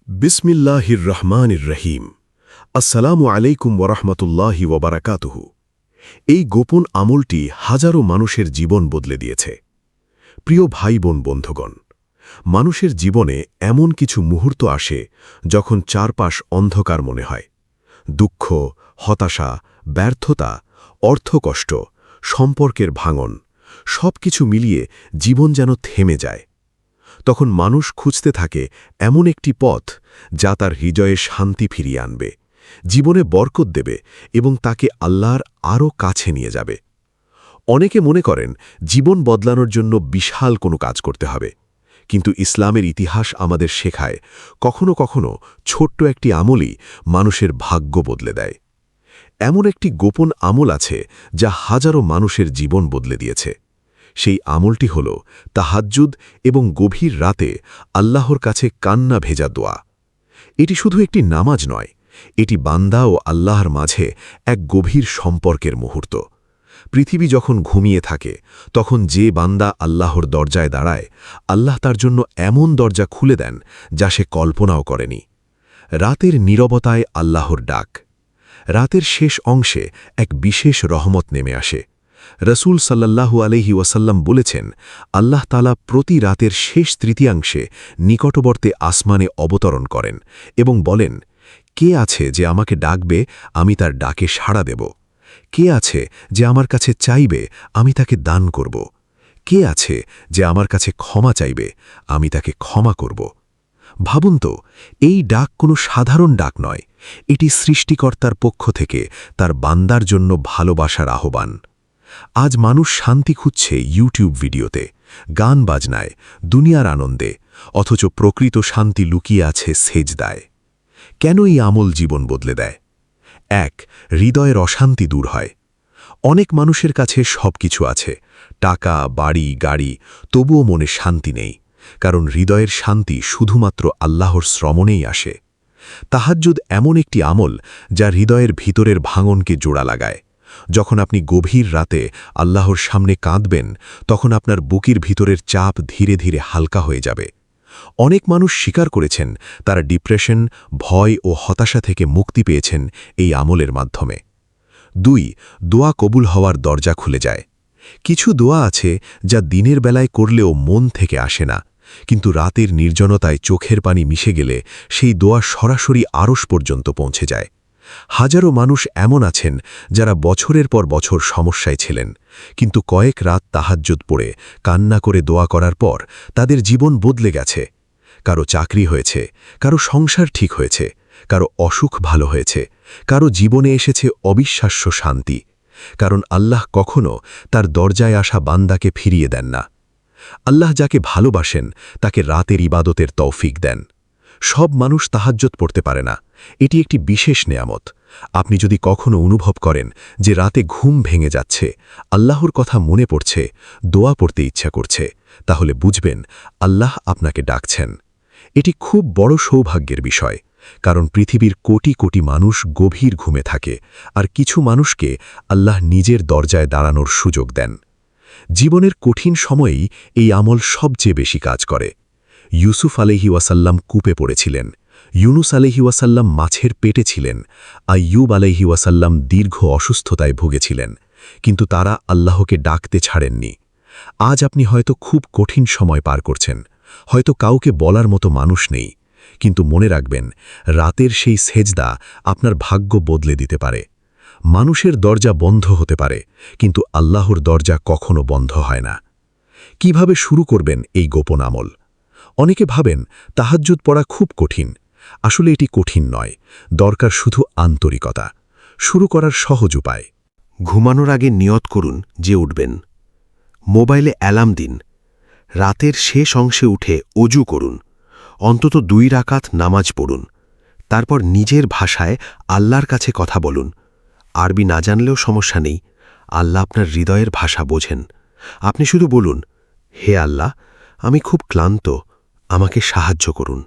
বিসমিল্লাহির রহমানির রহিম। আসসালামু আলাইকুম ওরহমতুল্লাহি ওবরাকাতুহু। এই গোপন আমলটি হাজারো মানুষের জীবন বদলে দিয়েছে। প্রিয় ভাই বোন বন্ধুগণ, মানুষের জীবনে এমন কিছু মুহূর্ত আসে যখন চারপাশ অন্ধকার মনে হয়। দুঃখ, হতাশা, ব্যর্থতা, অর্থকষ্ট, সম্পর্কের ভাঙন, সব কিছু মিলিয়ে জীবন যেন থেমে যায়। তখন মানুষ খুঁজতে থাকে এমন একটি পথ যা তার হৃদয়ে শান্তি ফিরিয়ে আনবে, জীবনে বরকত দেবে এবং তাকে আল্লাহর আরও কাছে নিয়ে যাবে। অনেকে মনে করেন জীবন বদলানোর জন্য বিশাল কোনো কাজ করতে হবে, কিন্তু ইসলামের ইতিহাস আমাদের শেখায় কখনো কখনো ছোট্ট একটি আমলই মানুষের ভাগ্য বদলে দেয়। এমন একটি গোপন আমল আছে যা হাজারো মানুষের জীবন বদলে দিয়েছে। সেই আমলটি হল তাহাজ্জুদ এবং গভীর রাতে আল্লাহর কাছে কান্না ভেজা দোয়া। এটি শুধু একটি নামাজ নয়, এটি বান্দা ও আল্লাহর মাঝে এক গভীর সম্পর্কের মুহূর্ত। পৃথিবী যখন ঘুমিয়ে থাকে তখন যে বান্দা আল্লাহর দরজায় দাঁড়ায়, আল্লাহ তার জন্য এমন দরজা খুলে দেন যা সে কল্পনাও করেনি। রাতের নীরবতায় আল্লাহর ডাক। রাতের শেষ অংশে এক বিশেষ রহমত নেমে আসে। রসুল সাল্লাল্লাহু আলাইহি ওয়াসাল্লাম বলেছেন, আল্লাহ তাআলা প্রতি রাতের শেষ তৃতীয়াংশে নিকটবর্তী আসমানে অবতরণ করেন এবং বলেন, কে আছে যে আমাকে ডাকবে, আমি তার ডাকে সাড়া দেব। কে আছে যে আমার কাছে চাইবে, আমি তাকে দান করব। কে আছে যে আমার কাছে ক্ষমা চাইবে, আমি তাকে ক্ষমা করব। ভাবুন তো, এই ডাক কোনো সাধারণ ডাক নয়, এটি সৃষ্টিকর্তার পক্ষ থেকে তার বান্দার জন্য ভালোবাসার আহ্বান। আজ মানুষ শান্তি খুঁজছে ইউটিউব ভিডিওতে, গান বাজনায়, দুনিয়ার আনন্দে, অথচ প্রকৃত শান্তি লুকিয়ে আছে সেজদায়। কেন এই আমল জীবন বদলে দেয়? ১. হৃদয়ের অশান্তি দূর হয়। অনেক মানুষের কাছে সব কিছু আছে, টাকা, বাড়ি, গাড়ি, তবুও মনে শান্তি নেই, কারণ হৃদয়ের শান্তি শুধুমাত্র আল্লাহর শ্রমণেই আসে। তাহাজ্জুদ এমন একটি আমল যা হৃদয়ের ভিতরের ভাঙনকে জোড়া লাগায়। যখন আপনি গভীর রাতে আল্লাহর সামনে কাঁদবেন, তখন আপনার বুকের ভিতরের চাপ ধীরে ধীরে হালকা হয়ে যাবে। অনেক মানুষ স্বীকার করেছেন তারা ডিপ্রেশন, ভয় ও হতাশা থেকে মুক্তি পেয়েছেন এই আমলের মাধ্যমে। ২. দোয়া কবুল হওয়ার দরজা খুলে যায়। কিছু দোয়া আছে যা দিনের বেলায় করলেও মন থেকে আসে না, কিন্তু রাতের নির্জনতায় চোখের পানি মিশে গেলে সেই দোয়া সরাসরি আরশ পর্যন্ত পৌঁছে যায়। হাজারো মানুষ এমন আছেন যারা বছরের পর বছর সমস্যায় ছিলেন, কিন্তু কয়েক রাত তাহাজ্জুদ পড়ে কান্না করে দোয়া করার পর তাদের জীবন বদলে গেছে। কারো চাকরি হয়েছে, কারো সংসার ঠিক হয়েছে, কারো অসুখ ভালো হয়েছে, কারো জীবনে এসেছে অবিশ্বাস্য শান্তি। কারণ আল্লাহ কখনো তার দরজায় আসা বান্দাকে ফিরিয়ে দেন না। আল্লাহ যাকে ভালোবাসেন তাকে রাতের ইবাদতের তৌফিক দেন। সব মানুষ তাহাজ্জুদ পড়তে পারে না, এটি একটি বিশেষ নেয়ামত। আপনি যদি কখনো অনুভব করেন যে রাতে ঘুম ভেঙে যাচ্ছে, আল্লাহর কথা মনে পড়ছে, দোয়া পড়তে ইচ্ছা করছে, তাহলে বুঝবেন আল্লাহ আপনাকে ডাকছেন। এটি খুব বড় সৌভাগ্যের বিষয়, কারণ পৃথিবীর কোটি কোটি মানুষ গভীর ঘুমে থাকে, আর কিছু মানুষকে আল্লাহ নিজের দরজায় দাঁড়ানোর সুযোগ দেন। জীবনের কঠিন সময়েই এই আমল সবচেয়ে বেশি কাজ করে। ইউসুফ আলাইহি ওয়াসাল্লাম কূপে পড়েছিলেন, ইউনুস আলাইহি ওয়াসাল্লাম মাছের পেটে ছিলেন, আইয়ুব আলাইহি ওয়াসাল্লাম দীর্ঘ অসুস্থতায় ভুগেছিলেন, কিন্তু তারা আল্লাহকে ডাকতে ছাড়েননি। আজ আপনি হয়তো খুব কঠিন সময় পার করছেন, হয়তো কাউকে বলার মতো মানুষ নেই, কিন্তু মনে রাখবেন, রাতের সেই সেজদা আপনার ভাগ্য বদলে দিতে পারে। মানুষের দরজা বন্ধ হতে পারে, কিন্তু আল্লাহর দরজা কখনো বন্ধ হয় না। কিভাবে শুরু করবেন এই গোপন আমল? অনেকে ভাবেন তাহাজ্জুদ পড়া খুব কঠিন। আসলে এটি কঠিন নয়, দরকার শুধু আন্তরিকতা। শুরু করার সহজ উপায়: ঘুমানোর আগে নিয়ত করুন যে উঠবেন। মোবাইলে অ্যালার্ম দিন। রাতের শেষ অংশে উঠে অজু করুন। অন্তত 2 রাকাত নামাজ পড়ুন। তারপর নিজের ভাষায় আল্লাহর কাছে কথা বলুন। আরবি না জানলেও সমস্যা নেই, আল্লাহ আপনার হৃদয়ের ভাষা বোঝেন। আপনি শুধু বলুন, হে আল্লাহ, আমি খুব ক্লান্ত, আমাকে সাহায্য করুন।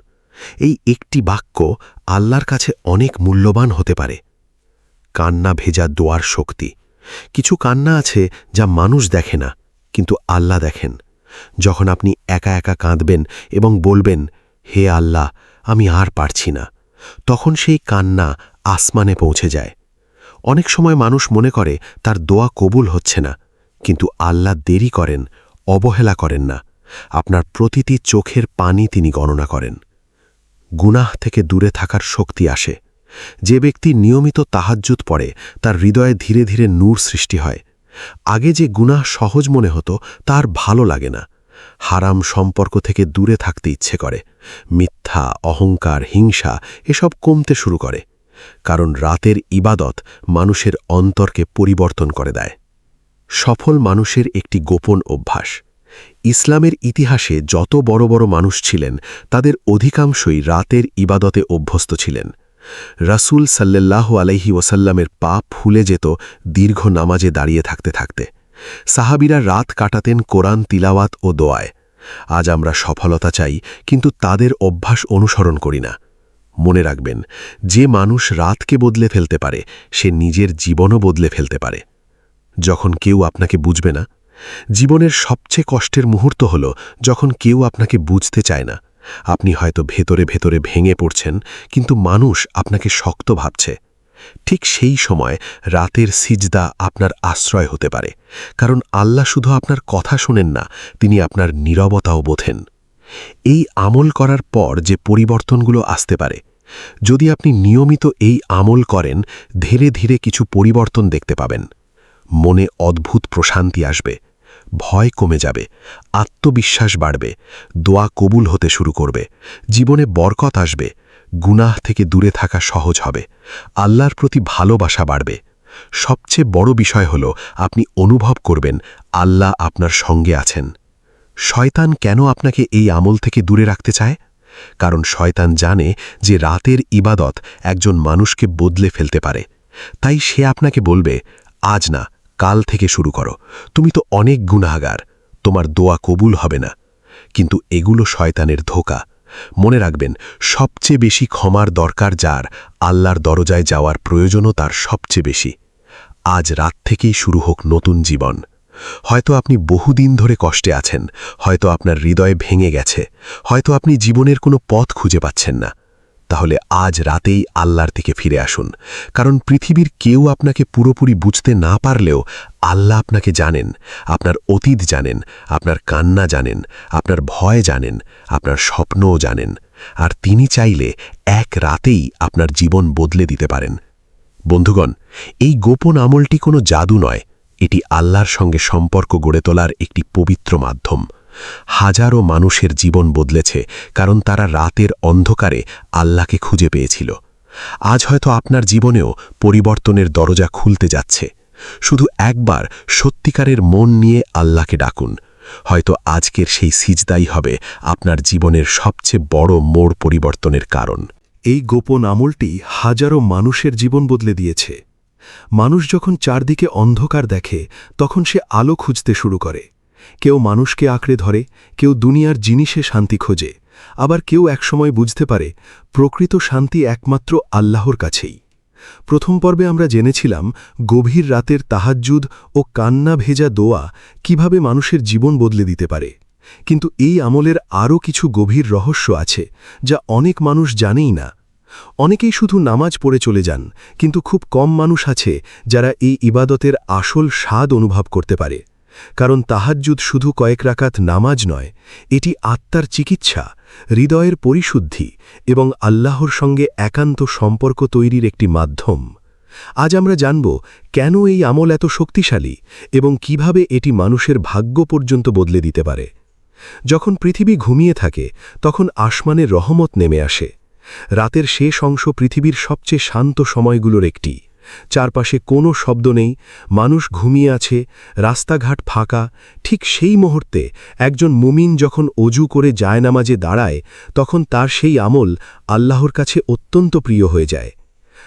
এই একটি বাক্য আল্লাহর কাছে অনেক মূল্যবান হতে পারে। কান্না ভেজা দোয়ার শক্তি। কিছু কান্না আছে যা মানুষ দেখে না, কিন্তু আল্লাহ দেখেন। যখন আপনি একা একা কাঁদবেন এবং বলবেন, হে আল্লাহ, আমি আর পারছি না। তখন সেই কান্না আসমানে পৌঁছে যায়। অনেক সময় মানুষ মনে করে তার দোয়া কবুল হচ্ছে না, কিন্তু আল্লাহ দেরি করেন, অবহেলা করেন না। আপনার প্রতিটি চোখের পানি তিনি গণনা করেন। গুনাহ থেকে দূরে থাকার শক্তি আসে। যে ব্যক্তি নিয়মিত তাহাজ্জুদ পড়ে তার হৃদয়ে ধীরে ধীরে নূর সৃষ্টি হয়। আগে যে গুনাহ সহজ মনে হতো তার ভালো লাগে না। হারাম সম্পর্ক থেকে দূরে থাকতে ইচ্ছে করে। মিথ্যা, অহংকার, হিংসা এসব কমতে শুরু করে। কারণ রাতের ইবাদত মানুষের অন্তরকে পরিবর্তন করে দেয়। সফল মানুষের একটি গোপন অভ্যাস। ইসলামের ইতিহাসে যত বড় বড় মানুষ ছিলেন তাদের অধিকাংশই রাতের ইবাদতে অভ্যস্ত ছিলেন। রাসূল সাল্লাল্লাহু আলাইহি ওয়াসাল্লামের পা ফুলে যেত দীর্ঘ নামাজে দাঁড়িয়ে থাকতে থাকতে। সাহাবীরা রাত কাটাতেন কোরআন তিলাওয়াত ও দোয়ায়। আজ আমরা সফলতা চাই, কিন্তু তাদের অভ্যাস অনুসরণ করি না। মনে রাখবেন, যে মানুষ রাতকে বদলে ফেলতে পারে সে নিজের জীবনও বদলে ফেলতে পারে। যখন কেউ আপনাকে বুঝবে না, জীবনের সবচেয়ে কষ্টের মুহূর্ত হল যখন কেউ আপনাকে বুঝতে চায় না। আপনি হয়তো ভেতরে ভেতরে ভেঙে পড়ছেন, কিন্তু মানুষ আপনাকে শক্ত ভাবছে। ঠিক সেই সময় রাতের সিজদা আপনার আশ্রয় হতে পারে, কারণ আল্লাহ শুধু আপনার কথা শোনেন না, তিনি আপনার নীরবতাও বোঝেন। এই আমল করার পর যে পরিবর্তনগুলো আসতে পারে, যদি আপনি নিয়মিত এই আমল করেন, ধীরে ধীরে কিছু পরিবর্তন দেখতে পাবেন। মনে অদ্ভুত প্রশান্তি আসবে, ভয় কমে যাবে, আত্মবিশ্বাস বাড়বে, দোয়া কবুল হতে শুরু করবে, জীবনে বরকত আসবে, গুনাহ থেকে দূরে থাকা সহজ হবে, আল্লাহর প্রতি ভালোবাসা বাড়বে। সবচেয়ে বড় বিষয় হল আপনি অনুভব করবেন আল্লাহ আপনার সঙ্গে আছেন। শয়তান কেন আপনাকে এই আমল থেকে দূরে রাখতে চায়? কারণ শয়তান জানে যে রাতের ইবাদত একজন মানুষকে বদলে ফেলতে পারে। তাই সে আপনাকে বলবে, আজ না, কাল থেকে শুরু করো, তুমি তো অনেক গুনাহগার, তোমার দোয়া কবুল হবে না। কিন্তু এগুলো শয়তানের ধোঁকা। মনে রাখবেন, সবচেয়ে বেশি ক্ষমার দরকার যার, আল্লাহর দরজায় যাওয়ার প্রয়োজনও তার সবচেয়ে বেশি। আজ রাত থেকেই শুরু হোক নতুন জীবন। হয়তো আপনি বহুদিন ধরে কষ্টে আছেন, হয়তো আপনার হৃদয় ভেঙে গেছে, হয়তো আপনি জীবনের কোনো পথ খুঁজে পাচ্ছেন না। তাহলে আজ রাতেই আল্লাহর দিকে ফিরে আসুন, কারণ পৃথিবীর কেউ আপনাকে পুরোপুরি বুঝতে না পারলেও আল্লাহ আপনাকে জানেন, আপনার অতীত জানেন, আপনার কান্না জানেন, আপনার ভয় জানেন, আপনার স্বপ্নও জানেন। আর তিনি চাইলে এক রাতেই আপনার জীবন বদলে দিতে পারেন। বন্ধুগণ, এই গোপন আমলটি কোনো জাদু নয়, এটি আল্লাহর সঙ্গে সম্পর্ক গড়ে তোলার একটি পবিত্র মাধ্যম। হাজারো মানুষের জীবন বদলেছে, কারণ তারা রাতের অন্ধকারে আল্লাহকে খুঁজে পেয়েছিল। আজ হয়তো আপনার জীবনেও পরিবর্তনের দরজা খুলতে যাচ্ছে। শুধু একবার সত্যিকারের মন নিয়ে আল্লাহকে ডাকুন। হয়তো আজকের সেই সিজদাই হবে আপনার জীবনের সবচেয়ে বড় মোড় পরিবর্তনের কারণ। এই গোপন আমলটি হাজারো মানুষের জীবন বদলে দিয়েছে। মানুষ যখন চারদিকে অন্ধকার দেখে, তখন সে আলো খুঁজতে শুরু করে। কেউ মানুষকে আঁকড়ে ধরে, কেউ দুনিয়ার জিনিসে শান্তি খোঁজে, আবার কেউ একসময় বুঝতে পারে প্রকৃত শান্তি একমাত্র আল্লাহর কাছেই। প্রথম পর্বে আমরা জেনেছিলাম গভীর রাতের তাহাজ্জুদ ও কান্না ভেজা দোয়া কিভাবে মানুষের জীবন বদলে দিতে পারে। কিন্তু এই আমলের আরও কিছু গভীর রহস্য আছে, যা অনেক মানুষ জানেই না। অনেকেই শুধু নামাজ পড়ে চলে যান, কিন্তু খুব কম মানুষ আছে যারা এই ইবাদতের আসল স্বাদ অনুভব করতে পারে। কারণ তাহাজ্জুদ শুধু কয়েক রাকাত নামাজ নয়, এটি আত্মার চিকিৎসা, হৃদয়ের পরিশুদ্ধি এবং আল্লাহর সঙ্গে একান্ত সম্পর্ক তৈরির একটি মাধ্যম। আজ আমরা জানব কেন এই আমল এত শক্তিশালী এবং কিভাবে এটি মানুষের ভাগ্য পর্যন্ত বদলে দিতে পারে। যখন পৃথিবী ঘুমিয়ে থাকে, তখন আসমানের রহমত নেমে আসে। রাতের শেষ অংশ পৃথিবীর সবচেয়ে শান্ত সময়গুলোর একটি। চারপাশে কোনো শব্দ নেই, মানুষ ঘুমিয়ে আছে, রাস্তাঘাট ফাঁকা। ঠিক সেই মুহূর্তে একজন মুমিন যখন অজু করে জায়নামাজে দাঁড়ায়, তখন তার সেই আমল আল্লাহর কাছে অত্যন্ত প্রিয় হয়ে যায়।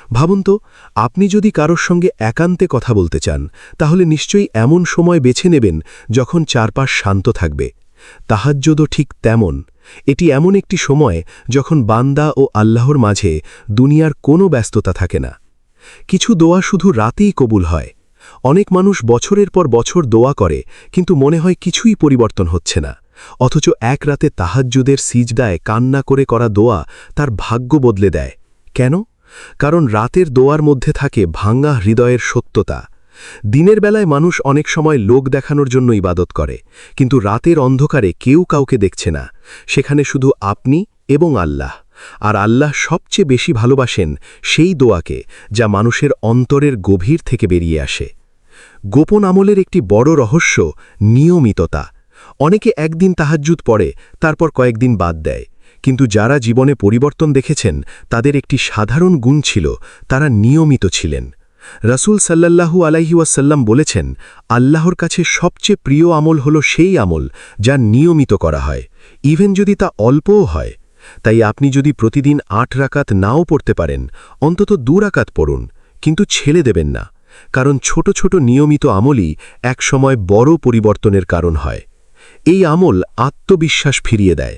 ভাবুন তো, আপনি যদি কারোর সঙ্গে একান্তে কথা বলতে চান, তাহলে নিশ্চয়ই এমন সময় বেছে নেবেন যখন চারপাশ শান্ত থাকবে। তাহাজ্জুদও ঠিক তেমন। এটি এমন একটি সময় যখন বান্দা ও আল্লাহর মাঝে দুনিয়ার কোনো ব্যস্ততা থাকে না। কিছু দোয়া শুধু রাতেই কবুল হয়, অনেক মানুষ বছরের পর বছর দোয়া করে কিন্তু মনে হয় কিছুই পরিবর্তন হচ্ছে না, অথচ এক রাতে তাহাজ্জুদের সিজদায় কান্না করে করা দোয়া তার ভাগ্য বদলে দেয়। কেন? কারণ রাতের দোয়ার মধ্যে থাকে ভাঙা হৃদয়ের সত্যতা। দিনের বেলায় মানুষ অনেক সময় লোক দেখানোর জন্য ইবাদত করে, কিন্তু রাতের অন্ধকারে কেউ কাউকে দেখছে না, সেখানে শুধু আপনি এবং আল্লাহ। আর আল্লাহ সবচেয়ে বেশি ভালোবাসেন সেই দোয়াকে যা মানুষের অন্তরের গভীর থেকে বেরিয়ে আসে। গোপন আমলের একটি বড় রহস্য নিয়মিততা। অনেকে একদিন তাহাজ্জুদ পড়ে, তারপর কয়েকদিন বাদ দেয়, কিন্তু যারা জীবনে পরিবর্তন দেখেছেন তাদের একটি সাধারণ গুণ ছিল, তারা নিয়মিত ছিলেন। রাসূল সাল্লাল্লাহু আলাইহি ওয়াসাল্লাম বলেছেন, আল্লাহর কাছে সবচেয়ে প্রিয় আমল হল সেই আমল যা নিয়মিত করা হয়, ইভেন যদি তা অল্পও হয়। তাই আপনি যদি প্রতিদিন ৮ রাকাত নাও পড়তে পারেন, অন্তত ২ রাকাত পড়ুন, কিন্তু ছেড়ে দেবেন না, কারণ ছোট ছোট নিয়মিত আমলই একসময় বড় পরিবর্তনের কারণ হয়। এই আমল আত্মবিশ্বাস ফিরিয়ে দেয়।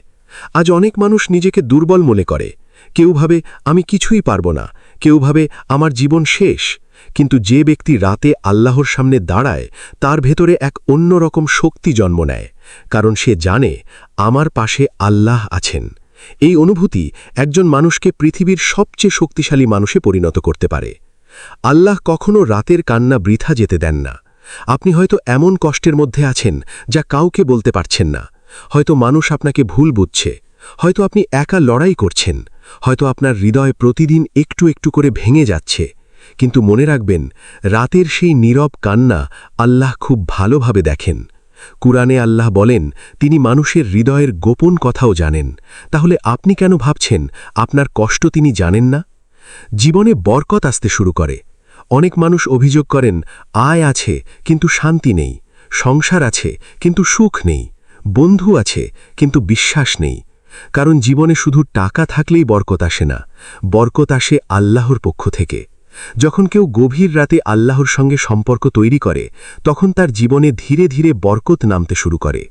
আজ অনেক মানুষ নিজেকে দুর্বল মনে করে, কেউ ভাবে আমি কিছুই পারব না, কেউ ভাবে আমার জীবন শেষ। কিন্তু যে ব্যক্তি রাতে আল্লাহর সামনে দাঁড়ায় তার ভেতরে এক অন্যরকম শক্তি জন্ম নেয়, কারণ সে জানে আমার পাশে আল্লাহ আছেন। এই অনুভূতি একজন মানুষকে পৃথিবীর সবচেয়ে শক্তিশালী মানুষে পরিণত করতে পারে। আল্লাহ কখনো রাতের কান্না বৃথা যেতে দেন না। আপনি হয়তো এমন কষ্টের মধ্যে আছেন যা কাউকে বলতে পারছেন না, হয়তো মানুষ আপনাকে ভুল বুঝছে, হয়তো আপনি একা লড়াই করছেন, হয়তো আপনার হৃদয় প্রতিদিন একটু একটু করে ভেঙে যাচ্ছে। কিন্তু মনে রাখবেন, রাতের সেই নীরব কান্না আল্লাহ খুব ভালোভাবে দেখেন। কুরআনে আল্লাহ বলেন তিনি মানুষের হৃদয়ের গোপন কথাও জানেন। তাহলে আপনি কেন ভাবছেন আপনার কষ্ট তিনি জানেন না? জীবনে বরকত আসতে শুরু করে। অনেক মানুষ অভিযোগ করেন আয় আছে কিন্তু শান্তি নেই, সংসার আছে কিন্তু সুখ নেই, বন্ধু আছে কিন্তু বিশ্বাস নেই। কারণ জীবনে শুধু টাকা থাকলেই বরকত আসে না, বরকত আসে আল্লাহর পক্ষ থেকে। যখন কেউ গভীর রাতে আল্লাহর সঙ্গে সম্পর্ক তৈরি করে, তখন তার জীবনে ধীরে ধীরে বরকত নামতে শুরু করে।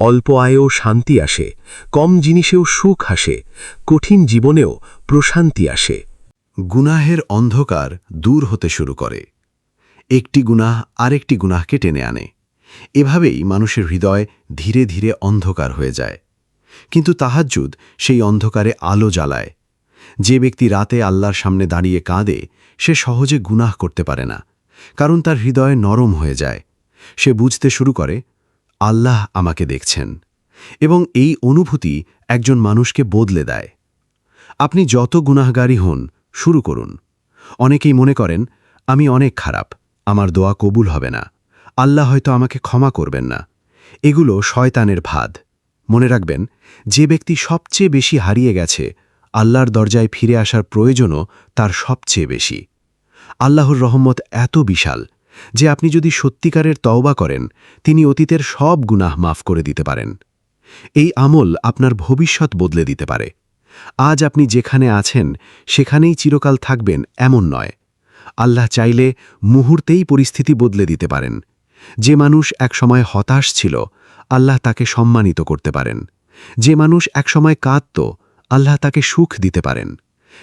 অল্প আয়েও শান্তি আসে, কম জিনিসেও সুখ আসে, কঠিন জীবনেও প্রশান্তি আসে। গুনাহের অন্ধকার দূর হতে শুরু করে। একটি গুনাহ আরেকটি গুনাহকে টেনে আনে। এভাবেই মানুষের হৃদয় ধীরে ধীরে অন্ধকার হয়ে যায়। কিন্তু তাহাজ্জুদ সেই অন্ধকারে আলো জ্বালায়। যে ব্যক্তি রাতে আল্লাহর সামনে দাঁড়িয়ে কাঁদে, সে সহজে গুনাহ করতে পারে না, কারণ তার হৃদয় নরম হয়ে যায়। সে বুঝতে শুরু করে আল্লাহ আমাকে দেখছেন, এবং এই অনুভূতি একজন মানুষকে বদলে দেয়। আপনি যত গুনাহগারী হন, শুরু করুন। অনেকেই মনে করেন আমি অনেক খারাপ, আমার দোয়া কবুল হবে না, আল্লাহ হয়তো আমাকে ক্ষমা করবেন না। এগুলো শয়তানের ফাঁদ। মনে রাখবেন, যে ব্যক্তি সবচেয়ে বেশি হারিয়ে গেছে, আল্লাহর দরজায় ফিরে আসার প্রয়োজনও তার সবচেয়ে বেশি। আল্লাহর রহমত এত বিশাল যে আপনি যদি সত্যিকারের তওবা করেন, তিনি অতীতের সব গুনাহ মাফ করে দিতে পারেন। এই আমল আপনার ভবিষ্যৎ বদলে দিতে পারে। আজ আপনি যেখানে আছেন সেখানেই চিরকাল থাকবেন এমন নয়। আল্লাহ চাইলে মুহূর্তেই পরিস্থিতি বদলে দিতে পারেন। যে মানুষ একসময় হতাশ ছিল, আল্লাহ তাকে সম্মানিত করতে পারেন। যে মানুষ একসময় কাঁদত, আল্লাহ তাকে সুখ দিতে পারেন।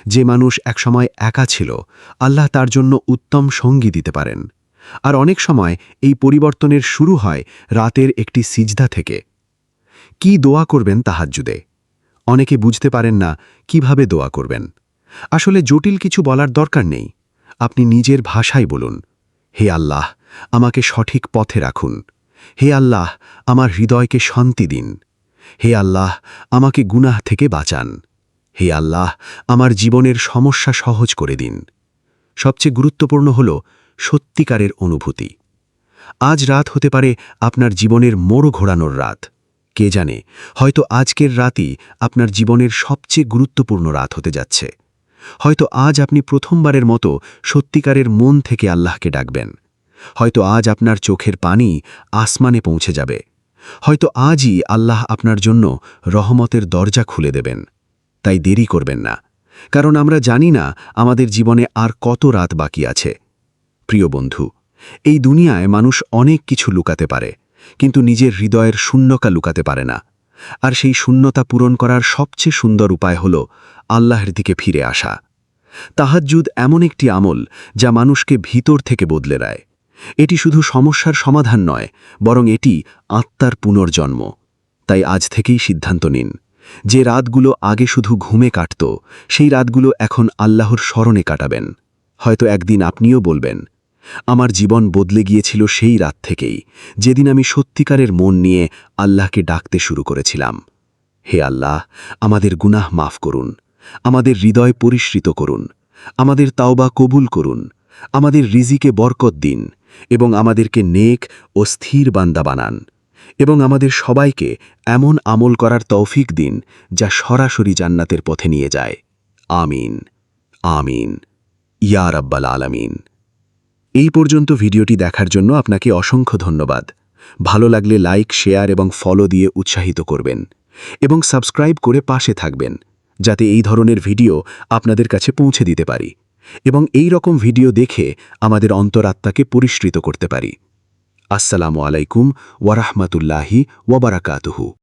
যে মানুষ একসময় একা ছিল, আল্লাহ তার জন্য উত্তম সঙ্গী দিতে পারেন। আর অনেক সময় এই পরিবর্তনের শুরু হয় রাতের একটি সিজদা থেকে। কি দোয়া করবেন তাহাজ্জুদে? অনেকে বুঝতে পারেন না কিভাবে দোয়া করবেন। আসলে জটিল কিছু বলার দরকার নেই। আপনি নিজের ভাষায় বলুন, হে আল্লাহ, আমাকে সঠিক পথে রাখুন। হে আল্লাহ, আমার হৃদয়কে শান্তি দিন। হে আল্লাহ, আমাকে গুনাহ থেকে বাঁচান। হে আল্লাহ, আমার জীবনের সমস্যা সহজ করে দিন। সবচেয়ে গুরুত্বপূর্ণ হল সত্যিকারের অনুভূতি। আজ রাত হতে পারে আপনার জীবনের মোড় ঘোরানোর রাত। কে জানে, হয়তো আজকের রাতই আপনার জীবনের সবচেয়ে গুরুত্বপূর্ণ রাত হতে যাচ্ছে। হয়তো আজ আপনি প্রথমবারের মতো সত্যিকারের মন থেকে আল্লাহকে ডাকবেন। হয়তো আজ আপনার চোখের পানি আসমানে পৌঁছে যাবে। হয়তো আজই আল্লাহ আপনার জন্য রহমতের দরজা খুলে দেবেন। তাই দেরি করবেন না, কারণ আমরা জানি না আমাদের জীবনে আর কত রাত বাকি আছে। প্রিয় বন্ধু, এই দুনিয়ায় মানুষ অনেক কিছু লুকাতে পারে, কিন্তু নিজের হৃদয়ের শূন্যতা লুকাতে পারে না। আর সেই শূন্যতা পূরণ করার সবচেয়ে সুন্দর উপায় হল আল্লাহর দিকে ফিরে আসা। তাহাজ্জুদ এমন একটি আমল যা মানুষকে ভিতর থেকে বদলে দেয়। এটি শুধু সমস্যার সমাধান নয়, বরং এটি আত্মার পুনর্জন্ম। তাই আজ থেকেই সিদ্ধান্ত নিন, যে রাতগুলো আগে শুধু ঘুমে কাটত, সেই রাতগুলো এখন আল্লাহর স্মরণে কাটাবেন। হয়তো একদিন আপনিও বলবেন, আমার জীবন বদলে গিয়েছিল সেই রাত থেকেই, যেদিন আমি সত্যিকারের মন নিয়ে আল্লাহকে ডাকতে শুরু করেছিলাম। হে আল্লাহ, আমাদের গুনাহ মাফ করুন, আমাদের হৃদয় পরিশ্রিত করুন, আমাদের তাওবা কবুল করুন, আমাদের রিজিকে বরকত দিন এবং আমাদেরকে নেক ও স্থির বান্দা বানান, এবং আমাদের সবাইকে এমন আমল করার তৌফিক দিন যা সরাসরি জান্নাতের পথে নিয়ে যায়। আমিন, আমিন, ইয়া রাব্বাল আলামিন। এই পর্যন্ত ভিডিওটি দেখার জন্য আপনাকে অসংখ্য ধন্যবাদ। ভালো লাগলে লাইক, শেয়ার এবং ফলো দিয়ে উৎসাহিত করবেন, এবং সাবস্ক্রাইব করে পাশে থাকবেন, যাতে এই ধরনের ভিডিও আপনাদের কাছে পৌঁছে দিতে পারি এবং এই রকম ভিডিও দেখে আমাদের অন্তরাত্মাকে পরিশ্রিত করতে পারি। আসসালামু আলাইকুম ওয়া রাহমাতুল্লাহি ওয়া বারাকাতুহু।